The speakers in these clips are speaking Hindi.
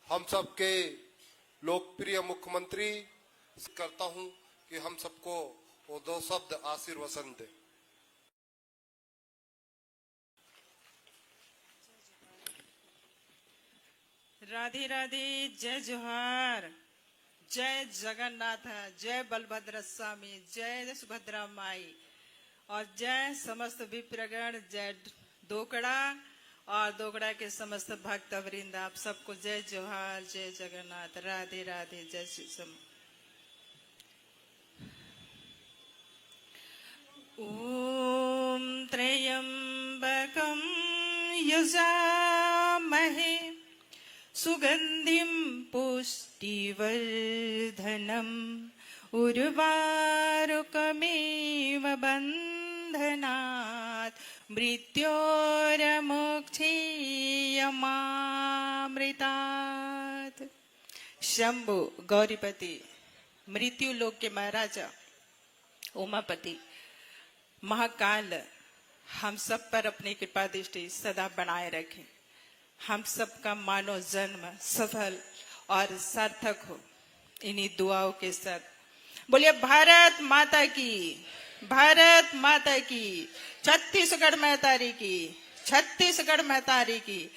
हम सबके लोकप्रिय मुख्यमंत्री करता हूं कि हम सबको वो दो शब्द आशीर्वचन दे। राधे राधे, जय जोहार, जय जगन्नाथ, जय बलभद्र स्वामी, जय सुभद्रा माई और जय समस्त विप्रगण, जय दोकड़ा और दोगड़ा के समस्त भक्त वृंद, आप सबको जय जोहार, जय जगन्नाथ, राधे राधे, जय श्री सम। ओम त्र्यंबकं यजामहे सुगंधिं पुष्टिवर्धनम् उर्वारुकमेव बन्धनात् मृत्योर्मुक्षीयमामृतात्। शंभु गौरीपति, मृत्यु लोक के महाराजा उमापति, महाकाल हम सब पर अपनी कृपा दृष्टि सदा बनाए रखें। हम सबका मानव जन्म सफल और सार्थक हो, इन्हीं दुआओं के साथ बोलिए भारत माता की, भारत माता की, छत्तीसगढ़ महतारी की, छत्तीसगढ़ महतारी की,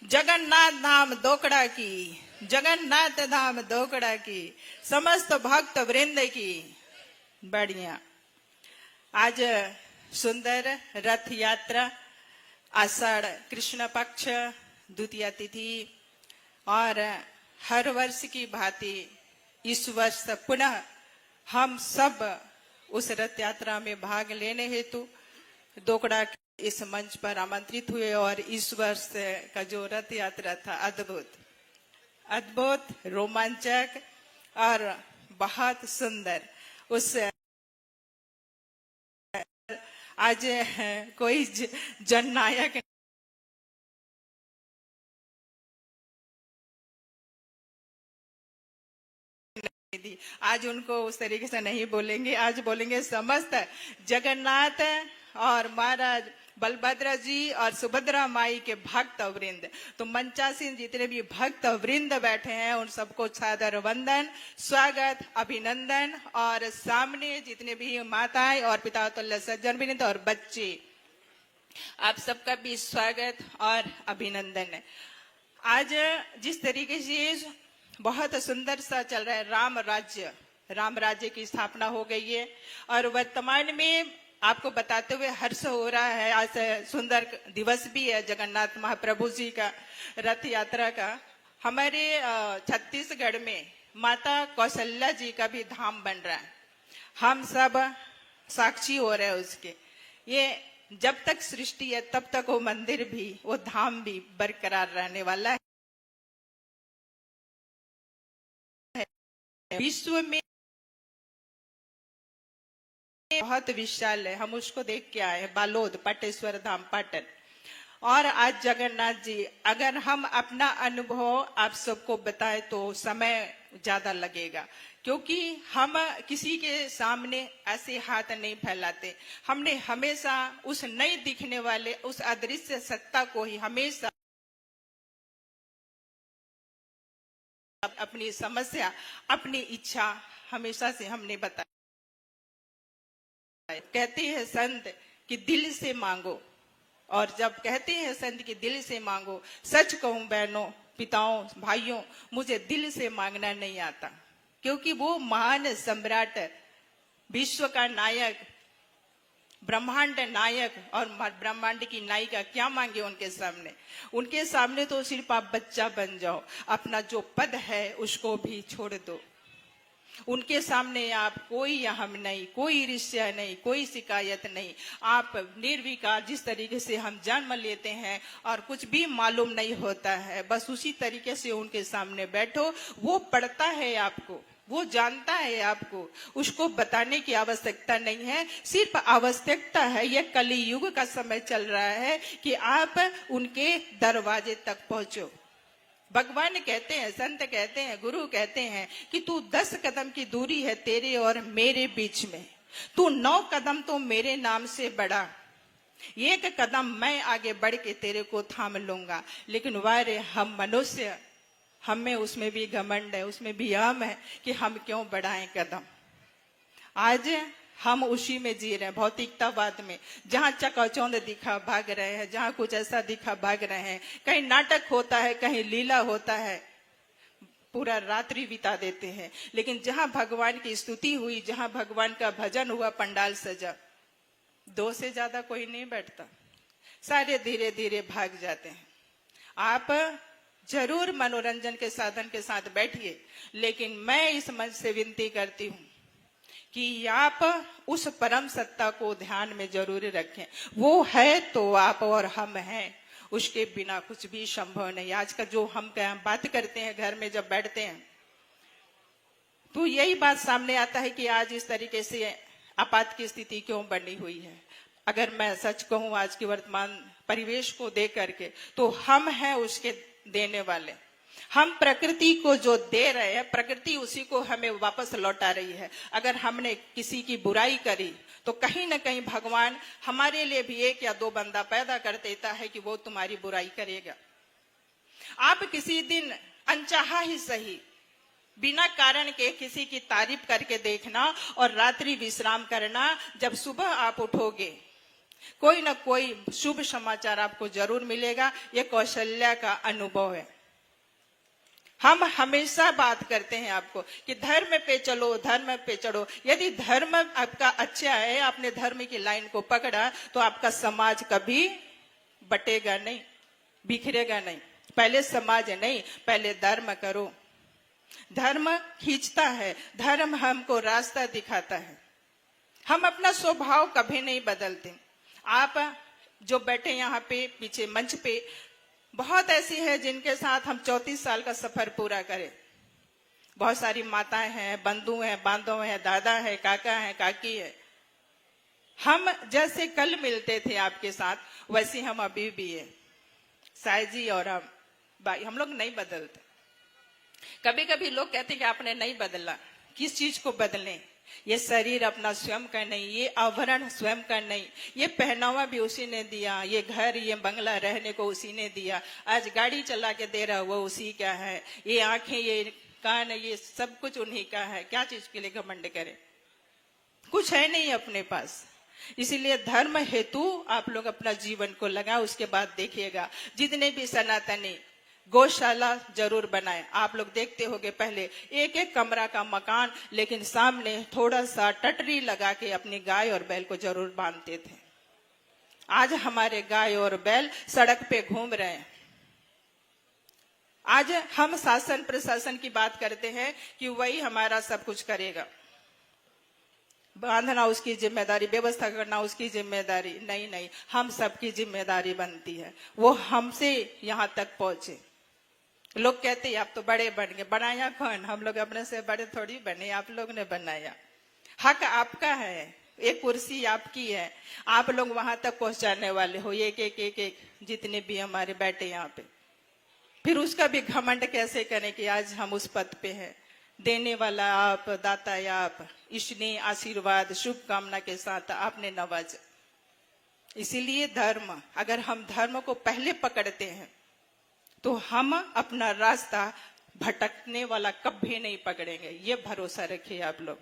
जगन्नाथ धाम दोकड़ा की, जगन्नाथ धाम दोकड़ा की, समस्त भक्त वृंद की बढ़िया। आज सुंदर रथ यात्रा, आषाढ़ कृष्ण पक्ष द्वितीया तिथि और हर वर्ष की भांति इस वर्ष पुनः हम सब उस रथ यात्रा में भाग लेने हेतु दोकड़ा के इस मंच पर आमंत्रित हुए और इस वर्ष का जो रथ यात्रा था अद्भुत, अद्भुत, रोमांचक और बहुत सुंदर। उस आज कोई जननायक आज उनको उस तरीके से नहीं बोलेंगे, आज बोलेंगे समस्त जगन्नाथ और महाराज बलभद्र जी और सुभद्रा माई के भक्त वृंद। तो मंचासीन जितने भी भक्त वृंद बैठे हैं उन सबको सादर वंदन, स्वागत, अभिनंदन और सामने जितने भी माताएं और पिता तुल्य सज्जन वृंद और बच्चे, आप सबका भी स्वागत और अभिनंदन। आज जिस तरीके से बहुत सुंदर सा चल रहा है राम राज्य की स्थापना हो गई है और वर्तमान में आपको बताते हुए हर्ष हो रहा है। आज सुंदर दिवस भी है जगन्नाथ महाप्रभु जी का रथ यात्रा का। हमारे छत्तीसगढ़ में माता कौशल्या जी का भी धाम बन रहा है, हम सब साक्षी हो रहे हैं उसके। ये जब तक सृष्टि है तब तक वो मंदिर भी, वो धाम भी बरकरार रहने वाला है। विश्व में बहुत विशाल है, हम उसको देख के आए हैं, बालोद, पाटेश्वर धाम, पाटन। और आज जगन्नाथ जी, अगर हम अपना अनुभव आप सबको बताएं तो समय ज्यादा लगेगा, क्योंकि हम किसी के सामने ऐसे हाथ नहीं फैलाते। हमने हमेशा उस नहीं दिखने वाले, उस अदृश्य सत्ता को ही हमेशा अपनी समस्या, अपनी इच्छा हमेशा से हमने बताया। कहते हैं संत कि दिल से मांगो, और जब कहते हैं संत कि दिल से मांगो, सच कहूं बहनों, पिताओं, भाइयों, मुझे दिल से मांगना नहीं आता, क्योंकि वो महान सम्राट, विश्व का नायक, ब्रह्मांड नायक और ब्रह्मांड की नायिका क्या मांगे उनके सामने? उनके सामने तो सिर्फ आप बच्चा बन जाओ, अपना जो पद है उसको भी छोड़ दो। उनके सामने आप कोई हम नहीं, कोई ईर्ष्या नहीं, कोई शिकायत नहीं, आप निर्विकार, जिस तरीके से हम जन्म लेते हैं और कुछ भी मालूम नहीं होता है, बस उसी तरीके से उनके सामने बैठो। वो पढ़ता है आपको, वो जानता है आपको, उसको बताने की आवश्यकता नहीं है। सिर्फ आवश्यकता है, यह कली युग का समय चल रहा है कि आप उनके दरवाजे तक पहुंचो। भगवान कहते हैं, संत कहते हैं, गुरु कहते हैं कि तू 10 कदम की दूरी है तेरे और मेरे बीच में, तू 9 कदम तो मेरे नाम से बढ़ा, 1 कदम मैं आगे बढ़ के तेरे को थाम लूंगा। लेकिन वारे हम मनुष्य, हमें उसमें भी घमंड है, उसमें भी हम है कि हम क्यों बढ़ाएं कदम। आज हम उसी में जी रहे हैं, भौतिकतावाद में, जहां चकाचौंध दिखा भाग रहे हैं, जहां कुछ ऐसा दिखा भाग रहे हैं। कहीं नाटक होता है, कहीं लीला होता है, पूरा रात्रि बिता देते हैं। लेकिन जहां भगवान की स्तुति हुई, जहां भगवान का भजन हुआ, पंडाल सजा, 2 से ज्यादा कोई नहीं बैठता, सारे धीरे धीरे भाग जाते हैं। आप जरूर मनोरंजन के साधन के साथ बैठिए, लेकिन मैं इस मंच से विनती करती हूं कि आप उस परम सत्ता को ध्यान में जरूर रखें। वो है तो आप और हम हैं, उसके बिना कुछ भी संभव नहीं। आज का जो हम बात करते हैं घर में जब बैठते हैं, तो यही बात सामने आता है कि आज इस तरीके से आपात की स्थिति क्यों बनी हुई है। अगर मैं सच कहूं, आज के वर्तमान परिवेश को देख करके, तो हम हैं उसके देने वाले। हम प्रकृति को जो दे रहे हैं, प्रकृति उसी को हमें वापस लौटा रही है। अगर हमने किसी की बुराई करी, तो कहीं ना कहीं भगवान हमारे लिए भी 1 या 2 बंदा पैदा कर देता है कि वो तुम्हारी बुराई करेगा। आप किसी दिन अनचाहा ही सही, बिना कारण के किसी की तारीफ करके देखना और रात्रि विश्राम करना। जब सुबह आप उठोगे, कोई ना कोई शुभ समाचार आपको जरूर मिलेगा। ये कौशल्या का अनुभव है। हम हमेशा बात करते हैं आपको कि धर्म पे चलो, धर्म पे चढ़ो। यदि धर्म आपका अच्छा है, आपने धर्म की लाइन को पकड़ा, तो आपका समाज कभी बटेगा नहीं, बिखरेगा नहीं। पहले समाज नहीं, पहले धर्म करो। धर्म खींचता है, धर्म हमको रास्ता दिखाता है। हम अपना स्वभाव कभी नहीं बदलते। आप जो बैठे यहाँ पे पीछे मंच पे, बहुत ऐसी है जिनके साथ हम 34 साल का सफर पूरा करें। बहुत सारी माताएं हैं, बंधु हैं, बांधव हैं, दादा है, काका है, काकी है। हम जैसे कल मिलते थे आपके साथ, वैसे हम अभी भी है। साई जी और हम भाई, हम लोग नहीं बदलते। कभी कभी लोग कहते कि आपने नहीं बदला। किस चीज को बदलें? ये शरीर अपना स्वयं का नहीं, ये आभरण स्वयं का नहीं, ये पहनावा भी उसी ने दिया, ये घर, ये बंगला रहने को उसी ने दिया, आज गाड़ी चला के दे रहा वो उसी का है, ये आंखें, ये कान, ये सब कुछ उन्हीं का है। क्या चीज के लिए घमंड करें? कुछ है नहीं अपने पास। इसीलिए धर्म हेतु आप लोग अपना जीवन को लगा। उसके बाद देखिएगा, जितने भी सनातनी गौशाला जरूर बनाए। आप लोग देखते होंगे पहले 1-1 कमरा का मकान, लेकिन सामने थोड़ा सा टटरी लगा के अपनी गाय और बैल को जरूर बांधते थे। आज हमारे गाय और बैल सड़क पे घूम रहे हैं। आज हम शासन प्रशासन की बात करते हैं कि वही हमारा सब कुछ करेगा। बांधना उसकी जिम्मेदारी, व्यवस्था करना उसकी जिम्मेदारी। नहीं नहीं, हम सबकी जिम्मेदारी बनती है। वो हमसे यहाँ तक पहुंचे। लोग कहते हैं आप तो बड़े बन गए, बनाया कौन? हम लोग अपने से बड़े थोड़ी बने, आप लोग ने बनाया। हक आपका है, एक कुर्सी आपकी है, आप लोग वहां तक पहुंचाने वाले हो, एक एक एक एक जितने भी हमारे बैठे यहाँ पे। फिर उसका भी घमंड कैसे करें कि आज हम उस पद पे हैं। देने वाला आप, दाता आप, इसने आशीर्वाद शुभकामना के साथ आपने नवाजा। इसीलिए धर्म, अगर हम धर्म को पहले पकड़ते हैं तो हम अपना रास्ता भटकने वाला कभी नहीं पकड़ेंगे, ये भरोसा रखिए आप लोग।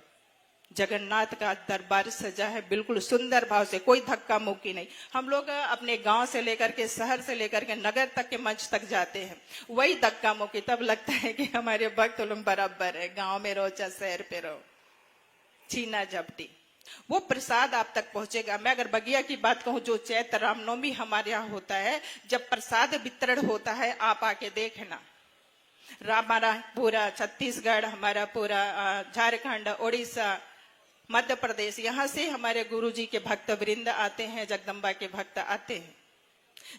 जगन्नाथ का दरबार सजा है बिल्कुल सुंदर भाव से, कोई धक्का मुक्की नहीं। हम लोग अपने गांव से लेकर के, शहर से लेकर के नगर तक के मंच तक जाते हैं, वही धक्का मुक्की तब लगता है कि हमारे भक्त लोग बराबर है। गांव में रहो चाहे शहर पे रहो, छीना झपटी, वो प्रसाद आप तक पहुंचेगा। मैं अगर बगिया की बात कहूं, जो चैत्र रामनवमी हमारे यहाँ होता है, जब प्रसाद वितरण होता है, आप आके देखना। हमारा पूरा छत्तीसगढ़, हमारा पूरा झारखंड, उड़ीसा, मध्य प्रदेश, यहाँ से हमारे गुरुजी के भक्त वृंद आते हैं, जगदम्बा के भक्त आते हैं।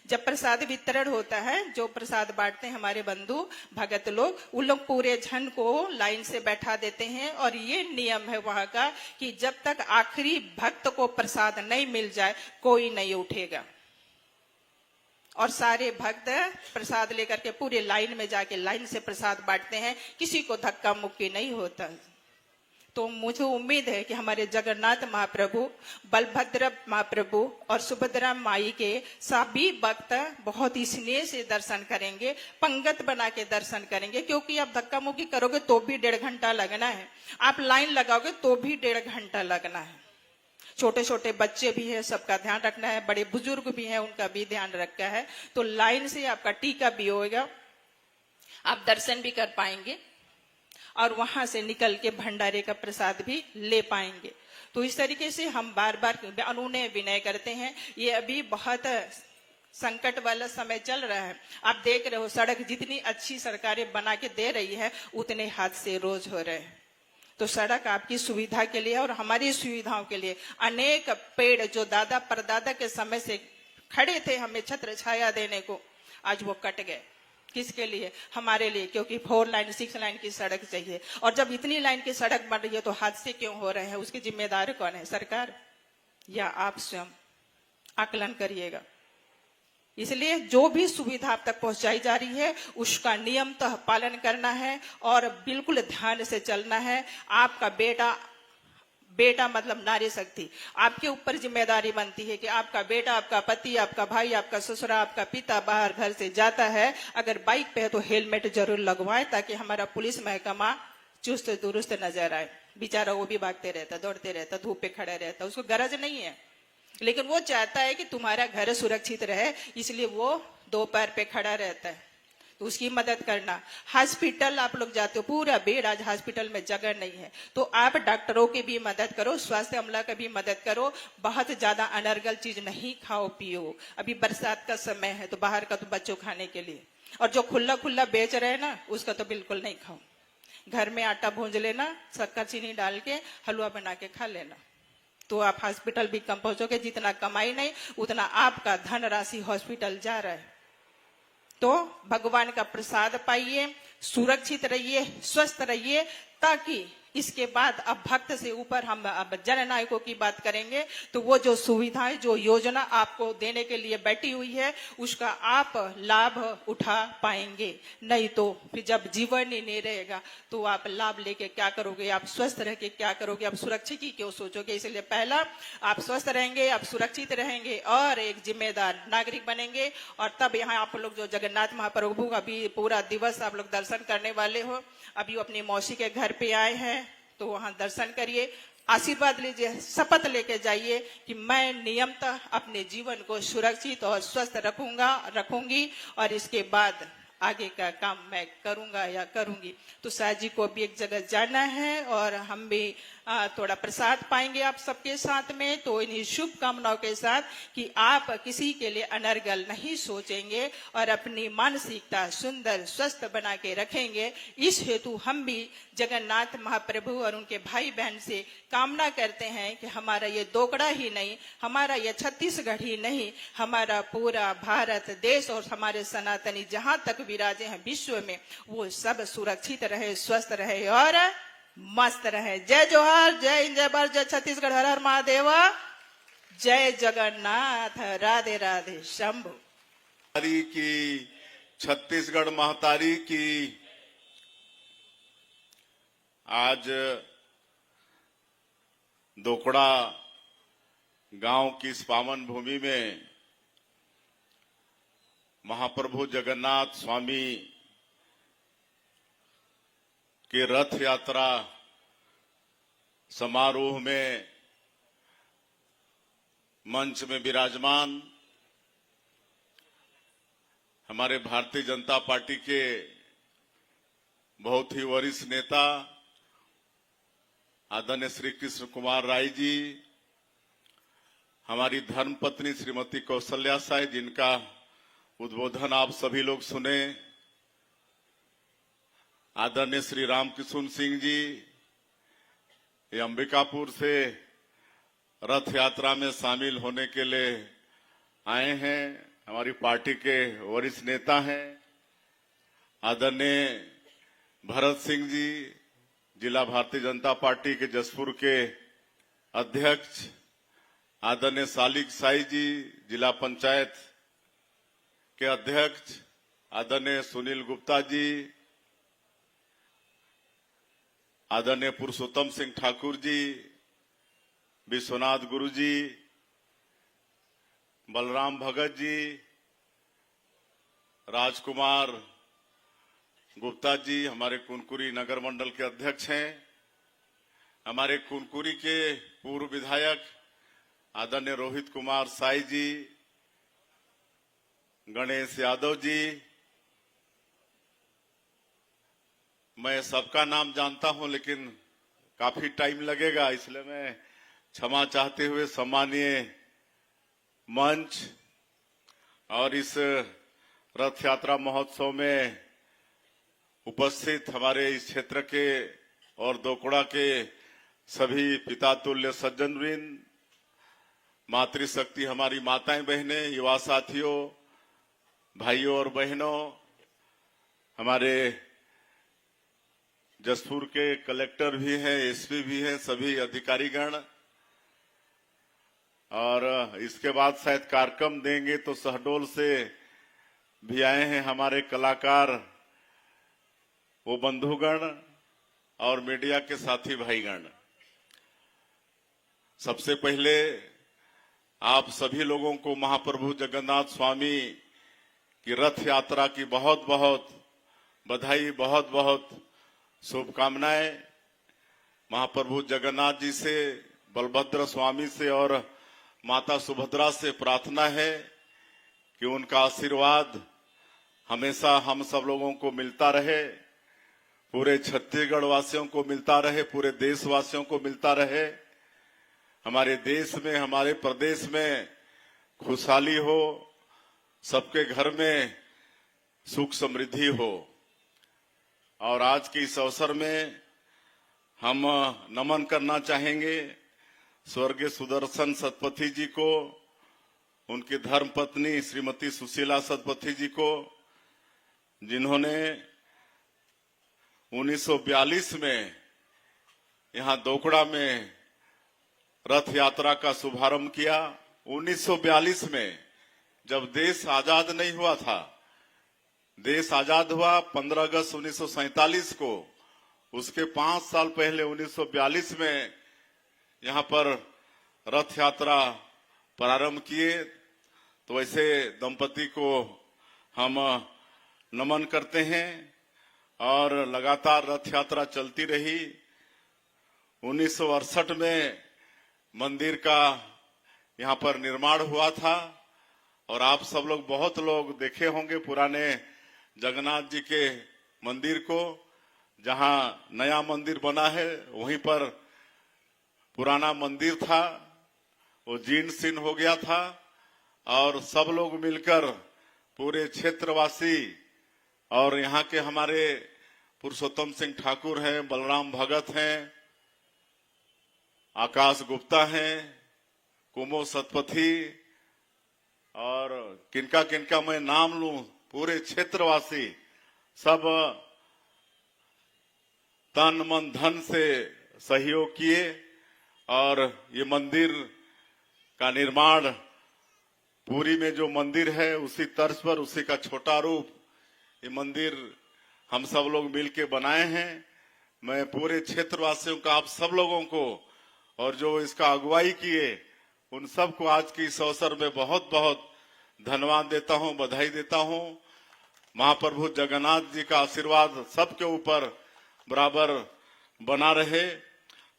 जब प्रसाद वितरण होता है, जो प्रसाद बांटते हैं हमारे बंधु भगत लोग, उन लोग पूरे जन को लाइन से बैठा देते हैं। और ये नियम है वहां का कि जब तक आखिरी भक्त को प्रसाद नहीं मिल जाए, कोई नहीं उठेगा। और सारे भक्त प्रसाद लेकर के पूरे लाइन में जाके लाइन से प्रसाद बांटते हैं, किसी को धक्का मुक्की नहीं होता। तो मुझे उम्मीद है कि हमारे जगन्नाथ महाप्रभु, बलभद्र महाप्रभु और सुभद्रा माई के सभी भक्त बहुत ही स्नेह से दर्शन करेंगे, पंगत बना के दर्शन करेंगे। क्योंकि आप धक्का मुक्की करोगे तो भी 1.5 घंटा लगना है, आप लाइन लगाओगे तो भी 1.5 घंटा लगना है। छोटे छोटे बच्चे भी है, सबका ध्यान रखना है, बड़े बुजुर्ग भी हैं, उनका भी ध्यान रखा है। तो लाइन से आपका टीका भी होगा, आप दर्शन भी कर पाएंगे और वहां से निकल के भंडारे का प्रसाद भी ले पाएंगे। तो इस तरीके से हम बार बार अनुनय विनय करते हैं। ये अभी बहुत संकट वाला समय चल रहा है, आप देख रहे हो सड़क जितनी अच्छी सरकारें बना के दे रही है, उतने हादसे रोज हो रहे हैं। तो सड़क आपकी सुविधा के लिए और हमारी सुविधाओं के लिए, अनेक पेड़ जो दादा परदादा के समय से खड़े थे हमें छत्र छाया देने को, आज वो कट गए। किसके लिए? हमारे लिए, क्योंकि 4 लाइन 6 लाइन की सड़क चाहिए। और जब इतनी लाइन की सड़क बन रही है तो हादसे क्यों हो रहे हैं? उसके जिम्मेदार कौन है? सरकार या आप स्वयं? आकलन करिएगा। इसलिए जो भी सुविधा आप तक पहुंचाई जा रही है, उसका नियमतः पालन करना है और बिल्कुल ध्यान से चलना है। आपका बेटा मतलब नारी शक्ति, आपके ऊपर जिम्मेदारी बनती है कि आपका बेटा, आपका पति, आपका भाई, आपका ससुरा, आपका पिता बाहर घर से जाता है, अगर बाइक पे है तो हेलमेट जरूर लगवाए, ताकि हमारा पुलिस महकमा चुस्त दुरुस्त नजर आए। बेचारा वो भी भागते रहता, दौड़ते रहता, धूप पे खड़ा रहता, उसको गरज नहीं है, लेकिन वो चाहता है कि तुम्हारा घर सुरक्षित रहे, इसलिए वो 2 पैर पे खड़ा रहता है। तो उसकी मदद करना। हॉस्पिटल आप लोग जाते हो, पूरा बेड, आज हॉस्पिटल में जगह नहीं है, तो आप डॉक्टरों की भी मदद करो, स्वास्थ्य अमला का भी मदद करो। बहुत ज्यादा अनर्गल चीज नहीं खाओ पियो। अभी बरसात का समय है तो बाहर का तो बच्चों खाने के लिए, और जो खुला खुला बेच रहे हैं ना, उसका तो बिल्कुल नहीं खाओ। घर में आटा भूंज लेना, शक्कर चीनी डाल के हलवा बना के खा लेना, तो आप हॉस्पिटल भी कम पहुंचोगे। जितना कमाई नहीं, उतना आपका धन राशि हॉस्पिटल जा रहा है। तो भगवान का प्रसाद पाइए, सुरक्षित रहिए, स्वस्थ रहिए, ताकि इसके बाद अब भक्त से ऊपर हम अब जननायकों की बात करेंगे। तो वो जो सुविधाएं, जो योजना आपको देने के लिए बैठी हुई है, उसका आप लाभ उठा पाएंगे। नहीं तो फिर जब जीवन ही नहीं रहेगा तो आप लाभ लेके क्या करोगे? आप स्वस्थ रह के क्या करोगे? आप सुरक्षित की क्यों सोचोगे? इसलिए पहला आप स्वस्थ रहेंगे, आप सुरक्षित रहेंगे और एक जिम्मेदार नागरिक बनेंगे। और तब यहाँ आप लोग जो जगन्नाथ महाप्रभु का भी पूरा दिवस आप लोग दर्शन करने वाले हो, अभी वो अपनी मौसी के घर पे आए हैं तो वहां दर्शन करिए, आशीर्वाद लीजिए, शपथ लेके जाइए कि मैं नियमतः अपने जीवन को सुरक्षित और स्वस्थ रखूंगी और इसके बाद आगे का काम मैं करूंगा या करूंगी। तो साजी को भी एक जगह जाना है और हम भी थोड़ा प्रसाद पाएंगे आप सबके साथ में। तो इन्हीं शुभकामनाओं के साथ कि आप किसी के लिए अनर्गल नहीं सोचेंगे और अपनी मानसिकता सुंदर स्वस्थ बना के रखेंगे, इस हेतु हम भी जगन्नाथ महाप्रभु और उनके भाई बहन से कामना करते हैं कि हमारा ये दोगड़ा ही नहीं, हमारा ये छत्तीसगढ़ ही नहीं, हमारा पूरा भारत देश और हमारे सनातनी जहां तक विराजे हैं विश्व में, वो सब सुरक्षित रहे, स्वस्थ रहे और मस्त रहे। जय जोहार, जय हिंद, जय भारत, जय छत्तीसगढ़, हर हर महादेव, जय जगन्नाथ, राधे राधे, शंभु। की छत्तीसगढ़ महतारी की आज दोकड़ा गांव की इस पावन भूमि में महाप्रभु जगन्नाथ स्वामी के रथ यात्रा समारोह में मंच में विराजमान हमारे भारतीय जनता पार्टी के बहुत ही वरिष्ठ नेता आदरणीय श्री कृष्ण कुमार राय जी, हमारी धर्मपत्नी श्रीमती कौशल्या साई, जिनका उद्बोधन आप सभी लोग सुने, आदरणीय श्री रामकिशुन सिंह जी, ये अंबिकापुर से रथ यात्रा में शामिल होने के लिए आए हैं, हमारी पार्टी के वरिष्ठ नेता हैं, आदरणीय भरत सिंह जी, जिला भारतीय जनता पार्टी के जसपुर के अध्यक्ष, आदरणीय सालिक साई जी, जिला पंचायत के अध्यक्ष, आदरणीय सुनील गुप्ता जी, आदरणीय पुरुषोत्तम सिंह ठाकुर जी, विश्वनाथ गुरु जी, बलराम भगत जी, राजकुमार गुप्ता जी, हमारे कुनकुरी नगर मंडल के अध्यक्ष हैं, हमारे कुनकुरी के पूर्व विधायक आदरणीय रोहित कुमार साई जी, गणेश यादव जी, मैं सबका नाम जानता हूं लेकिन काफी टाइम लगेगा, इसलिए मैं क्षमा चाहते हुए सम्मानीय मंच और इस रथ यात्रा महोत्सव में उपस्थित हमारे इस क्षेत्र के और दोकड़ा के सभी पिता तुल्य सज्जनवृंद, मातृशक्ति हमारी माताएं बहनें, युवा साथियों, भाइयों और बहनों, हमारे जसपुर के कलेक्टर भी हैं, एसपी भी हैं, सभी अधिकारीगण, और इसके बाद शायद कार्यक्रम देंगे तो शहडोल से भी आए हैं हमारे कलाकार, वो बंधुगण और मीडिया के साथी भाईगण। सबसे पहले आप सभी लोगों को महाप्रभु जगन्नाथ स्वामी की रथ यात्रा की बहुत बहुत बधाई, बहुत बहुत शुभकामनाएं। महाप्रभु जगन्नाथ जी से, बलभद्र स्वामी से और माता सुभद्रा से प्रार्थना है कि उनका आशीर्वाद हमेशा हम सब लोगों को मिलता रहे, पूरे छत्तीसगढ़ वासियों को मिलता रहे, पूरे देशवासियों को मिलता रहे, हमारे देश में, हमारे प्रदेश में खुशहाली हो, सबके घर में सुख समृद्धि हो। और आज के इस अवसर में हम नमन करना चाहेंगे स्वर्गीय सुदर्शन सतपथी जी को, उनकी धर्मपत्नी श्रीमती सुशीला सतपथी जी को, जिन्होंने 1942 में यहां दोकड़ा में रथ यात्रा का शुभारंभ किया। 1942 में, जब देश आजाद नहीं हुआ था, देश आजाद हुआ 15 अगस्त 1947 को, उसके 5 साल पहले 1942 में यहां पर रथ यात्रा प्रारंभ किए। तो ऐसे दंपति को हम नमन करते हैं और लगातार रथ यात्रा चलती रही। 1968 में मंदिर का यहां पर निर्माण हुआ था और आप सब लोग, बहुत लोग देखे होंगे पुराने जगन्नाथ जी के मंदिर को। जहां नया मंदिर बना है वहीं पर पुराना मंदिर था वो जीर्ण शीर्ण हो गया था और सब लोग मिलकर पूरे क्षेत्रवासी और यहाँ के हमारे पुरुषोत्तम सिंह ठाकुर हैं, बलराम भगत हैं, आकाश गुप्ता हैं, कुमो सतपथी और किनका किनका मैं नाम लूं, पूरे क्षेत्रवासी सब तन मन धन से सहयोग किए और ये मंदिर का निर्माण, पुरी में जो मंदिर है उसी तर्ज पर उसी का छोटा रूप ये मंदिर हम सब लोग मिलके बनाए हैं। मैं पूरे क्षेत्रवासियों का, आप सब लोगों को और जो इसका अगुवाई किए उन सबको आज की इस अवसर में बहुत बहुत धन्यवाद देता हूं, बधाई देता हूं। महाप्रभु जगन्नाथ जी का आशीर्वाद सबके ऊपर बराबर बना रहे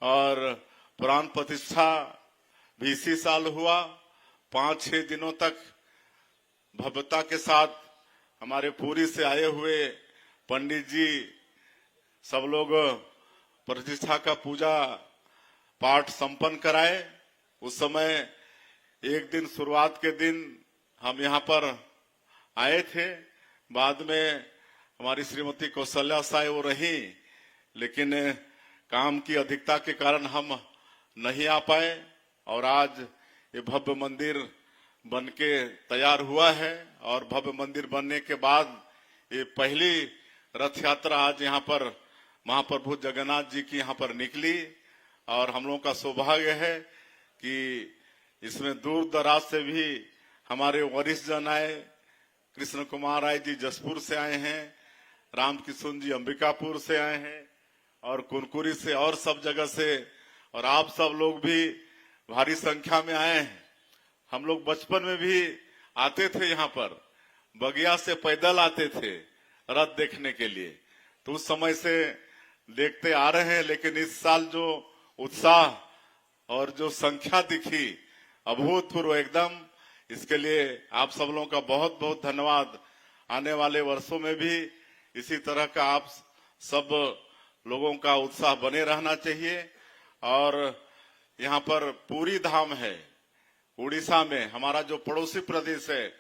और प्राण प्रतिष्ठा भी इसी साल हुआ। 5-6 दिनों तक भव्यता के साथ हमारे पुरी से आए हुए पंडित जी सब लोग प्रतिष्ठा का पूजा पाठ संपन्न कराए। उस समय एक दिन शुरुआत के दिन हम यहाँ पर आए थे, बाद में हमारी श्रीमती कौशल्या साय वो रही, लेकिन काम की अधिकता के कारण हम नहीं आ पाए और आज ये भव्य मंदिर बनके तैयार हुआ है और भव्य मंदिर बनने के बाद ये पहली रथ यात्रा आज यहाँ पर महाप्रभु जगन्नाथ जी की यहाँ पर निकली और हम लोगों का सौभाग्य है कि इसमें दूर दराज से भी हमारे वरिष्ठ जन आए। कृष्ण कुमार राय जी जसपुर से आए हैं, राम किशुन जी अंबिकापुर से आए हैं और कुरकुरी से और सब जगह से, और आप सब लोग भी भारी संख्या में आए हैं। हम लोग बचपन में भी आते थे, यहाँ पर बगिया से पैदल आते थे रथ देखने के लिए, तो उस समय से देखते आ रहे हैं। लेकिन इस साल जो उत्साह और जो संख्या दिखी अभूतपूर्व एकदम, इसके लिए आप सब लोगों का बहुत बहुत धन्यवाद। आने वाले वर्षों में भी इसी तरह का आप सब लोगों का उत्साह बने रहना चाहिए। और यहाँ पर पूरी धाम है उड़ीसा में, हमारा जो पड़ोसी प्रदेश है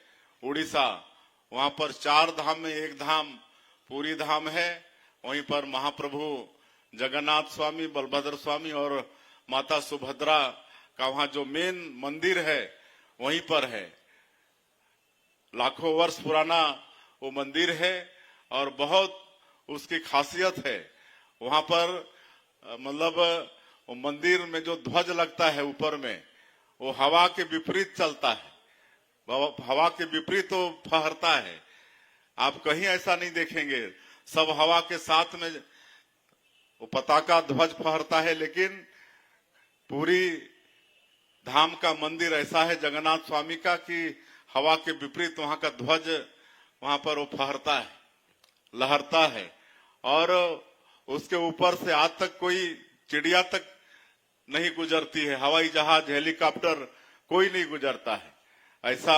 उड़ीसा, वहां पर 4 धाम में एक धाम पूरी धाम है। वहीं पर महाप्रभु जगन्नाथ स्वामी, बलभद्र स्वामी और माता सुभद्रा का वहां जो मेन मंदिर है वहीं पर है। लाखों वर्ष पुराना वो मंदिर है और बहुत उसकी खासियत है। वहां पर मतलब वो मंदिर में जो ध्वज लगता है ऊपर में, वो हवा के विपरीत चलता है, हवा के विपरीत वो फहरता है। आप कहीं ऐसा नहीं देखेंगे, सब हवा के साथ में वो पताका ध्वज फहरता है। लेकिन पूरी धाम का मंदिर ऐसा है जगन्नाथ स्वामी का कि हवा के विपरीत वहां का ध्वज वहां पर वो फहरता है, लहरता है और उसके ऊपर से आज तक कोई चिड़िया तक नहीं गुजरती है, हवाई जहाज, हेलीकॉप्टर कोई नहीं गुजरता है। ऐसा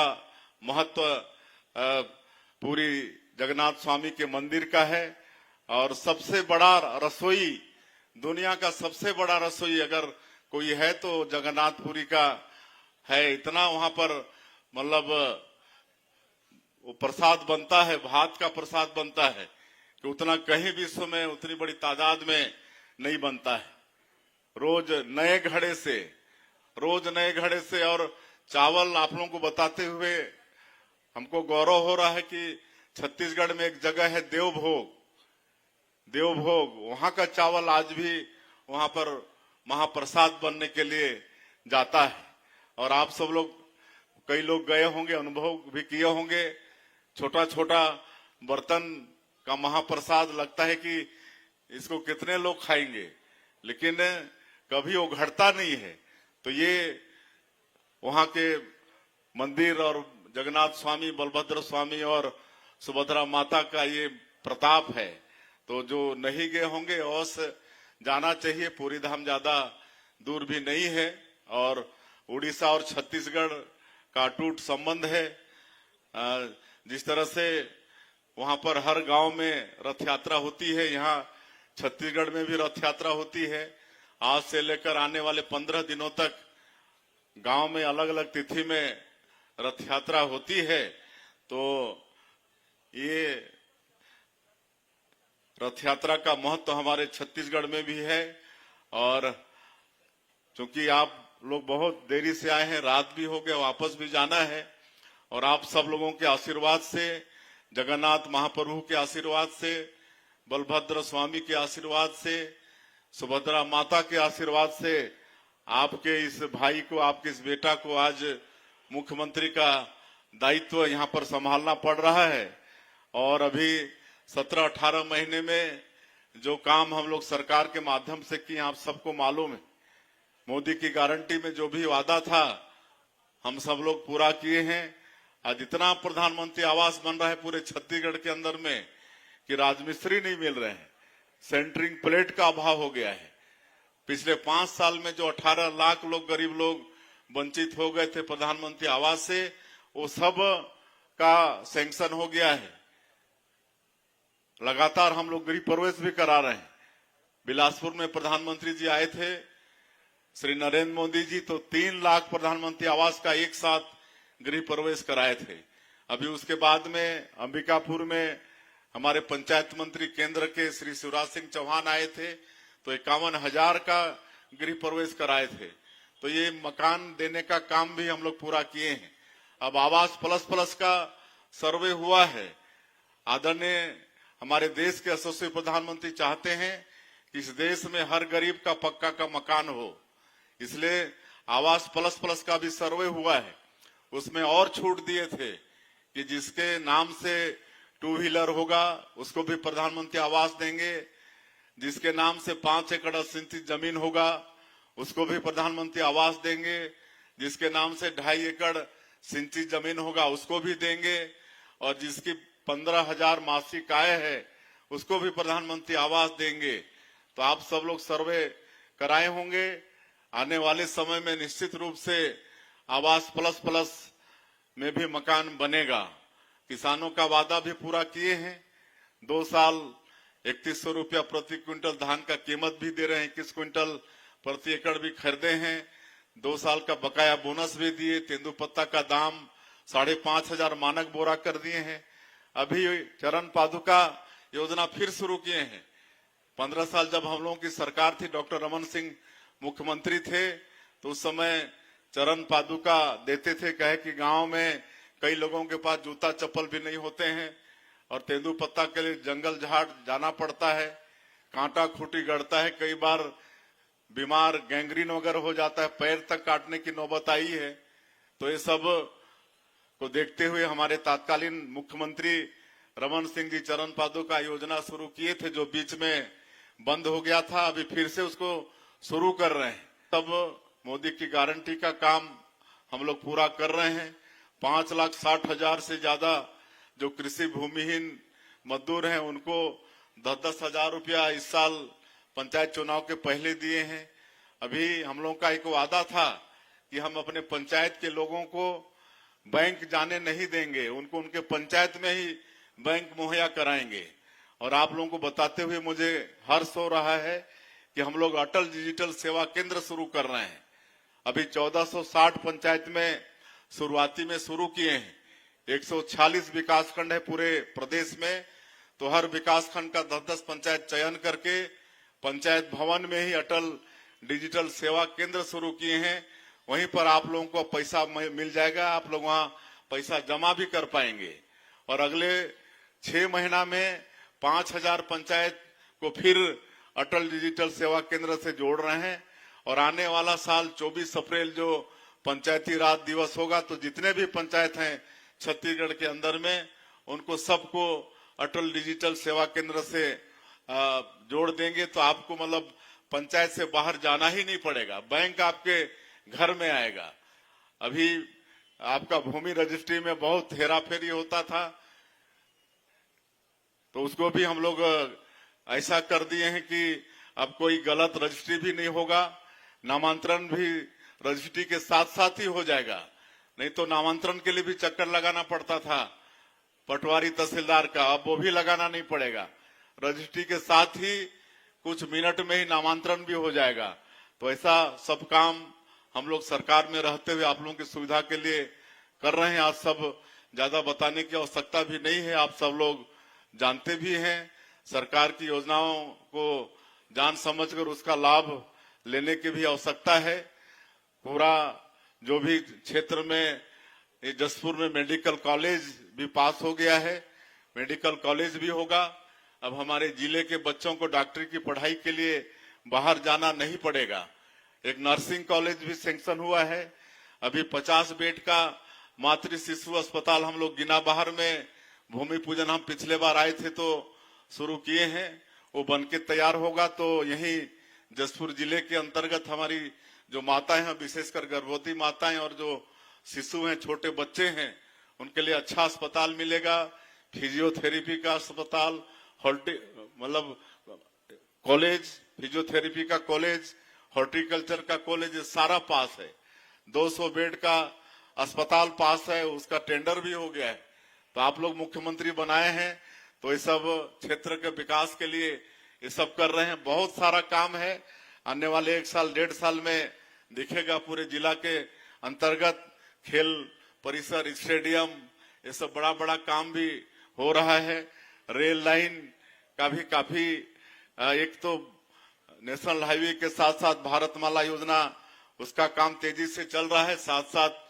महत्व पूरी जगन्नाथ स्वामी के मंदिर का है। और सबसे बड़ा रसोई, दुनिया का सबसे बड़ा रसोई अगर कोई है तो जगन्नाथपुरी का है। इतना वहां पर मतलब वो प्रसाद बनता है, भात का प्रसाद बनता है कि उतना कहीं विश्व में उतनी बड़ी तादाद में नहीं बनता है। रोज नए घड़े से और चावल आप लोगों को बताते हुए हमको गौरव हो रहा है कि छत्तीसगढ़ में एक जगह है देवभोग, वहां का चावल आज भी वहां पर महाप्रसाद बनने के लिए जाता है। और आप सब लोग, कई लोग गए होंगे, अनुभव भी किए होंगे, छोटा छोटा बर्तन का महाप्रसाद लगता है कि इसको कितने लोग खाएंगे, लेकिन कभी वो घटता नहीं है। तो ये वहां के मंदिर और जगन्नाथ स्वामी, बलभद्र स्वामी और सुभद्रा माता का ये प्रताप है। तो जो नहीं गए होंगे अवश्य जाना चाहिए। पूरी धाम ज्यादा दूर भी नहीं है और उड़ीसा और छत्तीसगढ़ का अटूट संबंध है। जिस तरह से वहां पर हर गांव में रथ यात्रा होती है, यहाँ छत्तीसगढ़ में भी रथ यात्रा होती है आज से लेकर आने वाले 15 दिनों तक गांव में अलग अलग तिथि में रथ यात्रा होती है। तो ये रथ यात्रा का महत्व हमारे छत्तीसगढ़ में भी है। और चूंकि आप लोग बहुत देरी से आए हैं, रात भी हो गया, वापस भी जाना है, और आप सब लोगों के आशीर्वाद से, जगन्नाथ महाप्रभु के आशीर्वाद से, बलभद्र स्वामी के आशीर्वाद से, सुभद्रा माता के आशीर्वाद से आपके इस भाई को, आपके इस बेटा को आज मुख्यमंत्री का दायित्व यहाँ पर संभालना पड़ रहा है। और अभी 17-18 महीने में जो काम हम लोग सरकार के माध्यम से किए, आप सबको मालूम है। मोदी की गारंटी में जो भी वादा था हम सब लोग पूरा किए हैं। आज इतना प्रधानमंत्री आवास बन रहा है पूरे छत्तीसगढ़ के अंदर में कि राजमिस्त्री नहीं मिल रहे हैं, सेंटरिंग प्लेट का अभाव हो गया है। पिछले 5 साल में जो 18 लाख लोग, गरीब लोग वंचित हो गए थे प्रधानमंत्री आवास से, वो सब का सैंक्शन हो गया है। लगातार हम लोग गृह प्रवेश भी करा रहे हैं। बिलासपुर में प्रधानमंत्री जी आए थे, श्री नरेंद्र मोदी जी, तो 3 लाख प्रधानमंत्री आवास का एक साथ गृह प्रवेश कराए थे। अभी उसके बाद में अंबिकापुर में हमारे पंचायत मंत्री केंद्र के श्री शिवराज सिंह चौहान आए थे, तो 51,000 का गृह प्रवेश कराए थे। तो ये मकान देने का काम भी हम लोग पूरा किए हैं। अब आवास प्लस का सर्वे हुआ है। आदरणीय हमारे देश के यशस्वी प्रधानमंत्री चाहते हैं कि इस देश में हर गरीब का पक्का का मकान हो, इसलिए आवास प्लस का भी सर्वे हुआ है। उसमें और छूट दिए थे कि जिसके नाम से 2 व्हीलर होगा उसको भी प्रधानमंत्री आवास देंगे, जिसके नाम से 5 एकड़ सिंचित जमीन होगा उसको भी प्रधानमंत्री आवास देंगे, जिसके नाम से 2.5 एकड़ सिंचित जमीन होगा उसको भी देंगे, और जिसकी 15,000 मासिक आय है उसको भी प्रधानमंत्री आवास देंगे। तो आप सब लोग सर्वे कराए होंगे। आने वाले समय में निश्चित रूप से आवास प्लस में भी मकान बनेगा। किसानों का वादा भी पूरा किए हैं। 2 साल 3100 रुपया प्रति क्विंटल धान का कीमत भी दे रहे हैं, 21 क्विंटल प्रति एकड़ भी खरीदे हैं। 2 साल का बकाया बोनस भी दिए। तेंदुपत्ता का दाम 5,500 मानक बोरा कर दिए हैं। अभी चरण पादुका योजना फिर शुरू किए हैं। 15 साल जब हम लोगों की सरकार थी, डॉक्टर रमन सिंह मुख्यमंत्री थे, तो उस समय चरण पादुका देते थे। कहे कि गांव में कई लोगों के पास जूता चप्पल भी नहीं होते हैं और तेंदुपत्ता के लिए जंगल झाड़ जाना पड़ता है, कांटा खूंटी गड़ता है, कई बार बीमार गैंग्रीन वगैरह हो जाता है, पैर तक काटने की नौबत आई है। तो ये सब को देखते हुए हमारे तत्कालीन मुख्यमंत्री रमन सिंह जी चरण पादुका योजना शुरू किए थे, जो बीच में बंद हो गया था। अभी फिर से उसको शुरू कर रहे हैं। तब मोदी की गारंटी का काम हम लोग पूरा कर रहे हैं। 5,60,000 से ज्यादा जो कृषि भूमिहीन मजदूर हैं उनको 10-10 हजार रुपया इस साल पंचायत चुनाव के पहले दिए हैं। अभी हम लोग का एक वादा था कि हम अपने पंचायत के लोगों को बैंक जाने नहीं देंगे, उनको उनके पंचायत में ही बैंक मुहैया कराएंगे। और आप लोगों को बताते हुए मुझे हर्ष हो रहा है कि हम लोग अटल डिजिटल सेवा केंद्र शुरू कर रहे हैं। अभी 1460 पंचायत में शुरुआती में शुरू किए हैं। 146 विकास खंड है पूरे प्रदेश में, तो हर विकास खंड का 10-10 पंचायत चयन करके पंचायत भवन में ही अटल डिजिटल सेवा केंद्र शुरू किए हैं। वहीं पर आप लोगों को पैसा मिल जाएगा, आप लोग वहां पैसा जमा भी कर पाएंगे। और अगले 6 महीना में 5,000 पंचायत को फिर अटल डिजिटल सेवा केंद्र से जोड़ रहे हैं। और आने वाला साल 24 अप्रैल जो पंचायती राज दिवस होगा, तो जितने भी पंचायत हैं छत्तीसगढ़ के अंदर में, उनको सबको अटल डिजिटल सेवा केंद्र से जोड़ देंगे। तो आपको मतलब पंचायत से बाहर जाना ही नहीं पड़ेगा, बैंक आपके घर में आएगा। अभी आपका भूमि रजिस्ट्री में बहुत हेराफेरी होता था, तो उसको भी हम लोग ऐसा कर दिए हैं कि अब कोई गलत रजिस्ट्री भी नहीं होगा, नामांतरण भी रजिस्ट्री के साथ साथ ही हो जाएगा। नहीं तो नामांतरण के लिए भी चक्कर लगाना पड़ता था पटवारी तहसीलदार का, अब वो भी लगाना नहीं पड़ेगा। रजिस्ट्री के साथ ही कुछ मिनट में ही नामांतरण भी हो जाएगा। तो ऐसा सब काम हम लोग सरकार में रहते हुए आप लोगों की सुविधा के लिए कर रहे हैं। आज सब ज्यादा बताने की आवश्यकता भी नहीं है, आप सब लोग जानते भी हैं। सरकार की योजनाओं को जान समझकर उसका लाभ लेने की भी आवश्यकता है। पूरा जो भी क्षेत्र में जसपुर में मेडिकल कॉलेज भी पास हो गया है, मेडिकल कॉलेज भी होगा। अब हमारे जिले के बच्चों को डॉक्टरी की पढ़ाई के लिए बाहर जाना नहीं पड़ेगा। एक नर्सिंग कॉलेज भी सैंक्शन हुआ है। अभी 50 बेड का मातृ शिशु अस्पताल हम लोग गिना बाहर में भूमि पूजन हम पिछले बार आए थे तो शुरू किए हैं, वो बनके तैयार होगा। तो यही जसपुर जिले के अंतर्गत हमारी जो माताएं हैं, विशेषकर गर्भवती माताएं और जो शिशु हैं, छोटे बच्चे हैं, उनके लिए अच्छा अस्पताल मिलेगा। फिजियोथेरेपी का अस्पताल, मतलब कॉलेज, फिजियोथेरेपी का कॉलेज, हॉर्टिकल्चर का कॉलेज, सारा पास है। 200 बेड का अस्पताल पास है, उसका टेंडर भी हो गया है। तो आप लोग मुख्यमंत्री बनाए हैं तो ये सब क्षेत्र के विकास के लिए ये सब कर रहे हैं। बहुत सारा काम है, आने वाले 1 साल 1.5 साल में दिखेगा। पूरे जिला के अंतर्गत खेल परिसर, स्टेडियम, ये सब बड़ा बड़ा काम भी हो रहा है। रेल लाइन का भी काफी, एक तो नेशनल हाईवे के साथ साथ भारतमाला योजना, उसका काम तेजी से चल रहा है। साथ साथ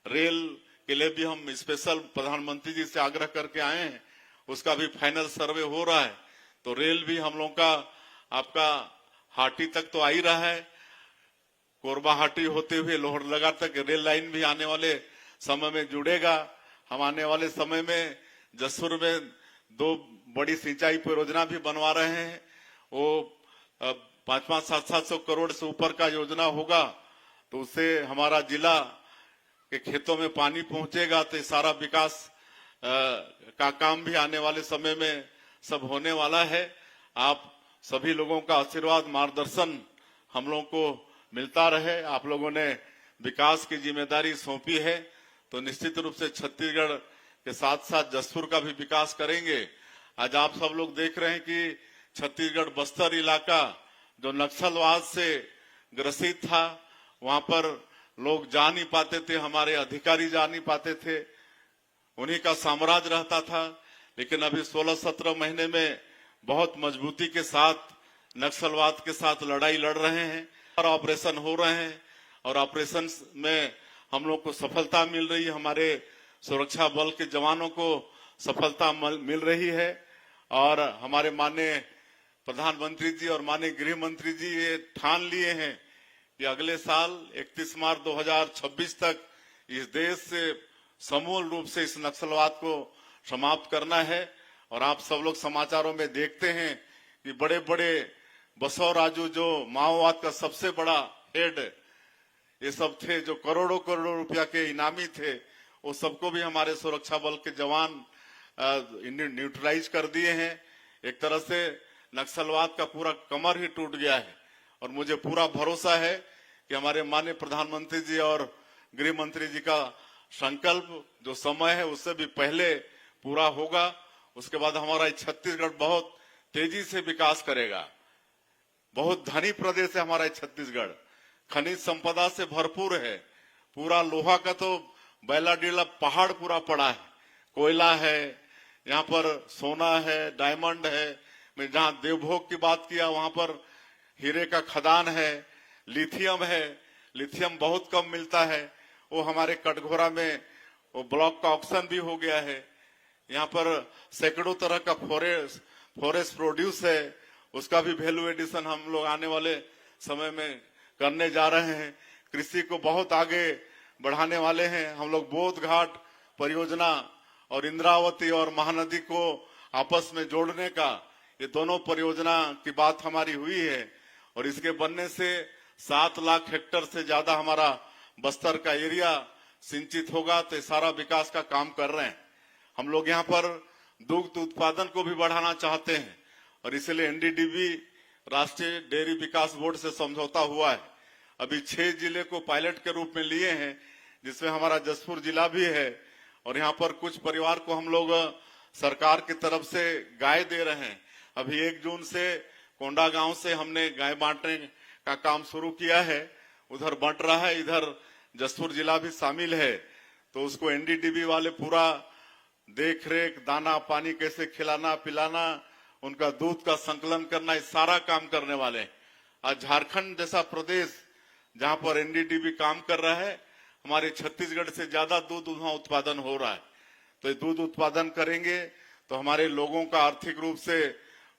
रेल के लिए भी हम स्पेशल प्रधानमंत्री जी से आग्रह करके आए हैं, उसका भी फाइनल सर्वे हो रहा है। तो रेल भी हम लोगों का आपका हाटी तक तो आ ही रहा है, कोरबा हाटी होते हुए लोहरदगा तक रेल लाइन भी आने वाले समय में जुड़ेगा। हम आने वाले समय में जसपुर में 2 बड़ी सिंचाई परियोजना भी बनवा रहे हैं। वो 500-700 करोड़ से ऊपर का योजना होगा, तो उससे हमारा जिला के खेतों में पानी पहुंचेगा। तो सारा विकास का काम भी आने वाले समय में सब होने वाला है। आप सभी लोगों का आशीर्वाद, मार्गदर्शन हम लोगों को मिलता रहे। आप लोगों ने विकास की जिम्मेदारी सौंपी है तो निश्चित रूप से छत्तीसगढ़ के साथ साथ जसपुर का भी विकास करेंगे। आज आप सब लोग देख रहे हैं कि छत्तीसगढ़ बस्तर इलाका जो नक्सलवाद से ग्रसित था, वहां पर लोग जा नहीं पाते थे, हमारे अधिकारी जा नहीं पाते थे, उन्हीं का साम्राज्य रहता था। लेकिन अभी 16-17 महीने में बहुत मजबूती के साथ नक्सलवाद के साथ लड़ाई लड़ रहे हैं और ऑपरेशन हो रहे हैं, और ऑपरेशन में हम लोग को सफलता मिल रही है, हमारे सुरक्षा बल के जवानों को सफलता मिल रही है। और हमारे माननीय प्रधानमंत्री जी और माननीय गृह मंत्री जी ये ठान लिए हैं कि अगले साल 31 मार्च 2026 तक इस देश से समूल रूप से इस नक्सलवाद को समाप्त करना है। और आप सब लोग समाचारों में देखते हैं कि बड़े बड़े बसवराजू जो माओवाद का सबसे बड़ा हेड ये सब थे, जो करोड़ों करोड़ों रुपया के इनामी थे, वो सबको भी हमारे सुरक्षा बल के जवान न्यूट्रलाइज कर दिए हैं। एक तरह से नक्सलवाद का पूरा कमर ही टूट गया है। और मुझे पूरा भरोसा है कि हमारे माननीय प्रधानमंत्री जी और गृह मंत्री जी का संकल्प जो समय है उससे भी पहले पूरा होगा। उसके बाद हमारा छत्तीसगढ़ बहुत तेजी से विकास करेगा। बहुत धनी प्रदेश है हमारा छत्तीसगढ़, खनिज संपदा से भरपूर है। पूरा लोहा का तो बैला डीला पहाड़ पूरा पड़ा है, कोयला है, यहाँ पर सोना है, डायमंड है। मैं जहाँ देवभोग की बात किया वहां पर हीरे का खदान है, लिथियम है, लिथियम बहुत कम मिलता है, वो हमारे कटघोरा में वो ब्लॉक का ऑक्शन भी हो गया है। यहाँ पर सैकड़ों तरह का फॉरेस्ट प्रोड्यूस है, उसका भी वैल्यू एडिशन हम लोग आने वाले समय में करने जा रहे हैं। कृषि को बहुत आगे बढ़ाने वाले हैं हम लोग। बोध घाट परियोजना और इंद्रावती और महानदी को आपस में जोड़ने का, ये दोनों परियोजना की बात हमारी हुई है। और इसके बनने से 7 लाख हेक्टेयर से ज्यादा हमारा बस्तर का एरिया सिंचित होगा। तो सारा विकास का काम कर रहे हैं हम लोग। यहाँ पर दुग्ध उत्पादन को भी बढ़ाना चाहते हैं और इसलिए एनडीडीबी राष्ट्रीय डेयरी विकास बोर्ड से समझौता हुआ है। अभी 6 जिले को पायलट के रूप में लिए हैं, जिसमें हमारा जसपुर जिला भी है। और यहाँ पर कुछ परिवार को हम लोग सरकार की तरफ से गाय दे रहे हैं। अभी 1 जून से कोंडा गांव से हमने गाय बांटने का काम शुरू किया है, उधर बंट रहा है, इधर जसपुर जिला भी शामिल है। तो उसको एनडीडीबी वाले पूरा देख रेख, दाना पानी कैसे खिलाना पिलाना, उनका दूध का संकलन करना, इस सारा काम करने वाले हैं। आज झारखंड जैसा प्रदेश जहां पर एनडीडीबी काम कर रहा है, हमारे छत्तीसगढ़ से ज्यादा दूध वहां उत्पादन हो रहा है। तो दूध उत्पादन करेंगे तो हमारे लोगों का आर्थिक रूप से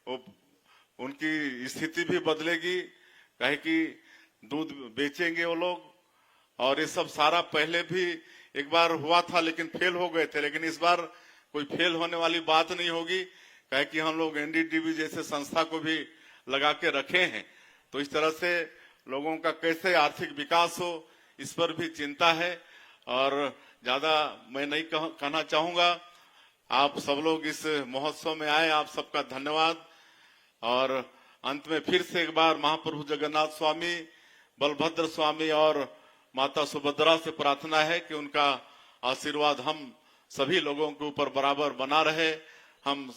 उनकी स्थिति भी बदलेगी, कहे कि दूध बेचेंगे वो लोग। और ये सब सारा पहले भी एक बार हुआ था लेकिन फेल हो गए थे, लेकिन इस बार कोई फेल होने वाली बात नहीं होगी, कहे कि हम लोग एनडीडीबी जैसे संस्था को भी लगा के रखे हैं। तो इस तरह से लोगों का कैसे आर्थिक विकास हो, इस पर भी चिंता है। और ज्यादा मैं नहीं कहना चाहूंगा, आप सब लोग इस महोत्सव में आए, आप सबका धन्यवाद। और अंत में फिर से एक बार महाप्रभु जगन्नाथ स्वामी, बलभद्र स्वामी और माता सुभद्रा से प्रार्थना है कि उनका आशीर्वाद हम सभी लोगों के ऊपर बराबर बना रहे। हम